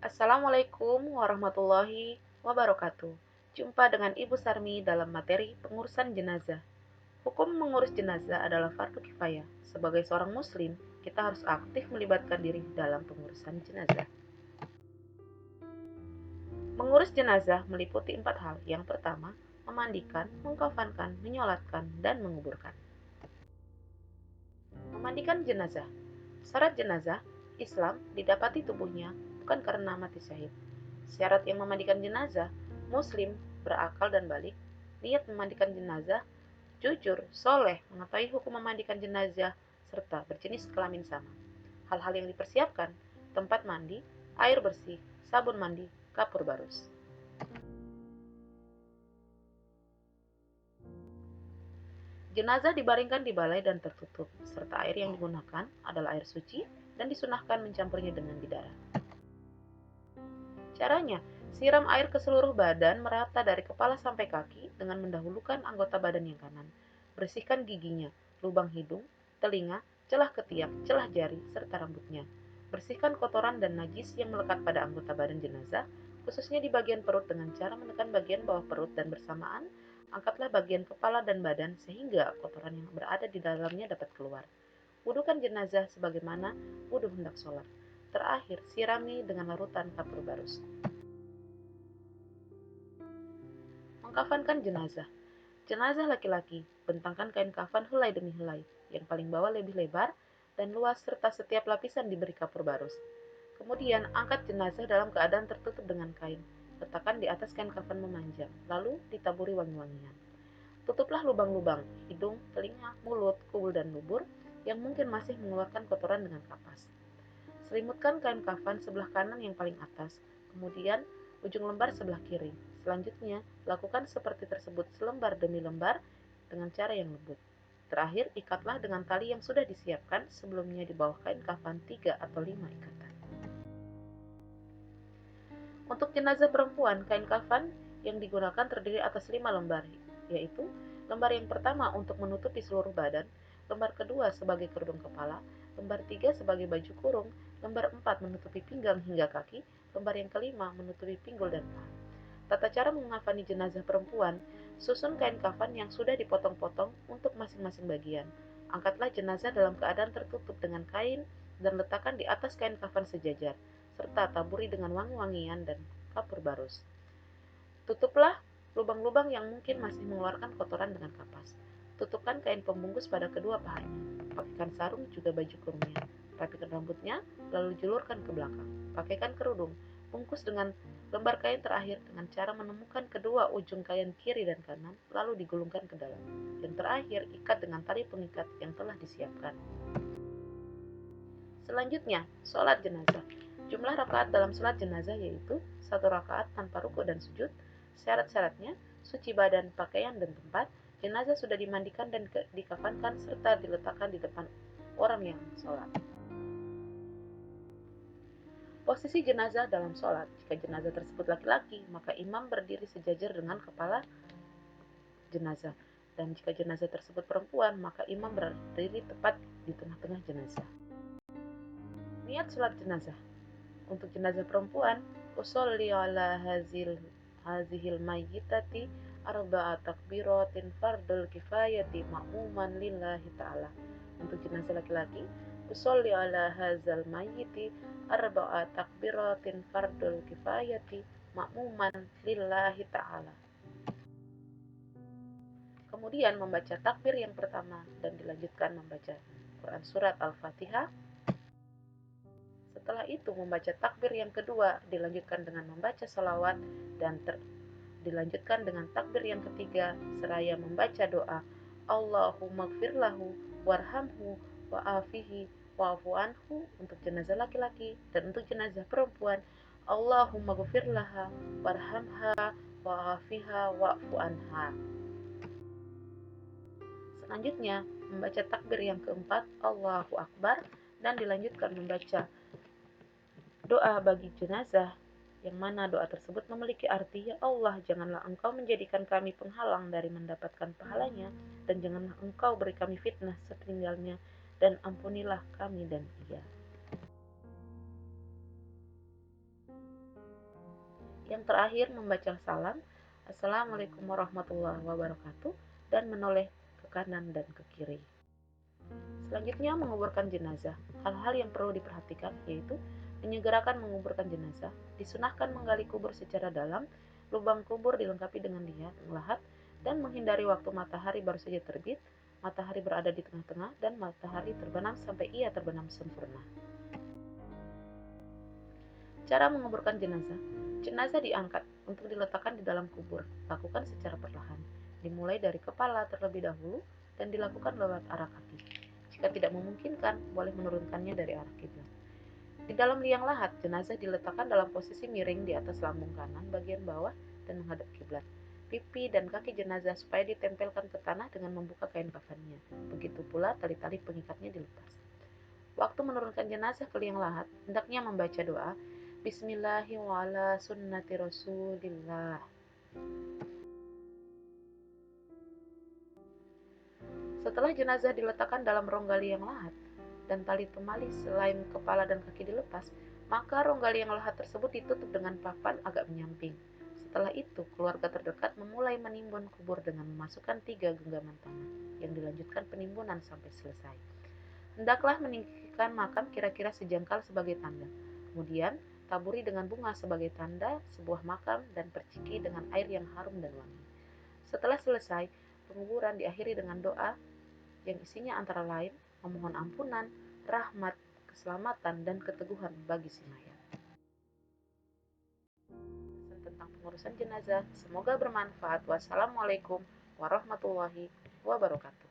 Assalamualaikum warahmatullahi wabarakatuh. Jumpa dengan Ibu Sarmi dalam materi pengurusan jenazah. Hukum mengurus jenazah adalah fardu kifayah. Sebagai seorang muslim, kita harus aktif melibatkan diri dalam pengurusan jenazah. Mengurus jenazah meliputi 4 hal. Yang pertama, memandikan, mengkafankan, menyolatkan, dan menguburkan. Memandikan jenazah. Syarat jenazah, Islam didapati tubuhnya bukan karena mati syahid. Syarat yang memandikan jenazah, muslim, berakal dan balik, niat memandikan jenazah, jujur, soleh, mengetahui hukum memandikan jenazah, serta berjenis kelamin sama. Hal-hal yang dipersiapkan, tempat mandi, air bersih, sabun mandi, kapur barus. Jenazah dibaringkan di balai dan tertutup, serta air yang digunakan adalah air suci dan disunahkan mencampurnya dengan bidara. Caranya, siram air ke seluruh badan merata dari kepala sampai kaki dengan mendahulukan anggota badan yang kanan. Bersihkan giginya, lubang hidung, telinga, celah ketiak, celah jari, serta rambutnya. Bersihkan kotoran dan najis yang melekat pada anggota badan jenazah, khususnya di bagian perut dengan cara menekan bagian bawah perut dan bersamaan angkatlah bagian kepala dan badan sehingga kotoran yang berada di dalamnya dapat keluar. Wudukan jenazah sebagaimana wudu hendak sholat. Terakhir, sirami dengan larutan kapur barus. Mengkafankan jenazah. Jenazah laki-laki, bentangkan kain kafan helai demi helai, yang paling bawah lebih lebar dan luas serta setiap lapisan diberi kapur barus. Kemudian, angkat jenazah dalam keadaan tertutup dengan kain. Letakkan di atas kain kafan memanjang, lalu ditaburi wangi-wangian. Tutuplah lubang-lubang, hidung, telinga, mulut, kubul dan lubur yang mungkin masih mengeluarkan kotoran dengan kapas. Selimutkan kain kafan sebelah kanan yang paling atas, kemudian ujung lembar sebelah kiri. Selanjutnya, lakukan seperti tersebut selembar demi lembar dengan cara yang lembut. Terakhir, ikatlah dengan tali yang sudah disiapkan sebelumnya di bawah kain kafan 3 atau 5 ikatan. Untuk jenazah perempuan, kain kafan yang digunakan terdiri atas 5 lembar, yaitu lembar yang pertama untuk menutupi seluruh badan, lembar kedua sebagai kerudung kepala, lembar 3 sebagai baju kurung, lembar 4 menutupi pinggang hingga kaki, lembar yang kelima menutupi pinggul dan paha. Tata cara mengafani jenazah perempuan, susun kain kafan yang sudah dipotong-potong untuk masing-masing bagian. Angkatlah jenazah dalam keadaan tertutup dengan kain dan letakkan di atas kain kafan sejajar, serta taburi dengan wangi-wangian dan kapur barus. Tutuplah lubang-lubang yang mungkin masih mengeluarkan kotoran dengan kapas. Tutupkan kain pembungkus pada kedua pahanya. Pakaikan sarung juga baju kurungnya. Rapikan rambutnya, lalu julurkan ke belakang. Pakaikan kerudung. Bungkus dengan lembar kain terakhir dengan cara menemukan kedua ujung kain kiri dan kanan, lalu digulungkan ke dalam. Yang terakhir, ikat dengan tali pengikat yang telah disiapkan. Selanjutnya, sholat jenazah. Jumlah rakaat dalam sholat jenazah yaitu 1 rakaat tanpa ruku dan sujud. Syarat-syaratnya, suci badan, pakaian, dan tempat. Jenazah sudah dimandikan dan dikafankan serta diletakkan di depan orang yang sholat. Posisi jenazah dalam sholat. Jika jenazah tersebut laki-laki, maka imam berdiri sejajar dengan kepala jenazah. Dan jika jenazah tersebut perempuan, maka imam berdiri tepat di tengah-tengah jenazah. Niat sholat jenazah. Untuk jenazah perempuan, usolli ala hazihil mayyitati arba'a takbiratin fardul kifayati ma'muman lillahi ta'ala. Untuk jenazah laki-laki, usolli ala hazal mayyiti arba'a takbiratin fardul kifayati ma'muman lillahi ta'ala. Kemudian membaca takbir yang pertama dan dilanjutkan membaca Quran Surat Al-Fatihah. Setelah itu membaca takbir yang kedua dilanjutkan dengan membaca salawat dan dilanjutkan dengan takbir yang ketiga seraya membaca doa Allahumma gfirlahu warhamhu wa'afihi wa'afu anhu untuk jenazah laki-laki, dan untuk jenazah perempuan Allahumma gfirlaha warhamha wa'afiha wa'fu anha. Selanjutnya membaca takbir yang keempat Allahu Akbar dan dilanjutkan membaca doa bagi jenazah, yang mana doa tersebut memiliki arti, ya Allah, janganlah Engkau menjadikan kami penghalang dari mendapatkan pahalanya, dan janganlah Engkau beri kami fitnah sepeninggalnya, dan ampunilah kami dan ia. Yang terakhir membaca salam, Assalamualaikum warahmatullahi wabarakatuh, dan menoleh ke kanan dan ke kiri. Selanjutnya menguburkan jenazah. Hal-hal yang perlu diperhatikan yaitu menyegerakan menguburkan jenazah, disunahkan menggali kubur secara dalam, lubang kubur dilengkapi dengan liat, lahat, dan menghindari waktu matahari baru saja terbit, matahari berada di tengah-tengah, dan matahari terbenam sampai ia terbenam sempurna. Cara menguburkan jenazah. Jenazah diangkat untuk diletakkan di dalam kubur. Lakukan secara perlahan. Dimulai dari kepala terlebih dahulu dan dilakukan lewat arah kaki. Jika tidak memungkinkan, boleh menurunkannya dari arah kiblat. Di dalam liang lahat, jenazah diletakkan dalam posisi miring di atas lambung kanan bagian bawah dan menghadap kiblat. Pipi dan kaki jenazah supaya ditempelkan ke tanah dengan membuka kain kafannya. Begitu pula tali-tali pengikatnya dilepas. Waktu menurunkan jenazah ke liang lahat, hendaknya membaca doa Bismillahirrahmanirrahim sunnati Rasulillah. Setelah jenazah diletakkan dalam rongga liang lahat dan tali temali selain kepala dan kaki dilepas, maka rongga liang lahat tersebut ditutup dengan papan agak menyamping. Setelah itu, keluarga terdekat memulai menimbun kubur dengan memasukkan 3 genggaman tanah yang dilanjutkan penimbunan sampai selesai. Hendaklah meninggikan makam kira-kira sejengkal sebagai tanda. Kemudian, taburi dengan bunga sebagai tanda sebuah makam dan perciki dengan air yang harum dan wangi. Setelah selesai, penguburan diakhiri dengan doa yang isinya antara lain memohon ampunan, rahmat, keselamatan, dan keteguhan bagi si mayat. Tentang pengurusan jenazah, semoga bermanfaat. Wassalamualaikum warahmatullahi wabarakatuh.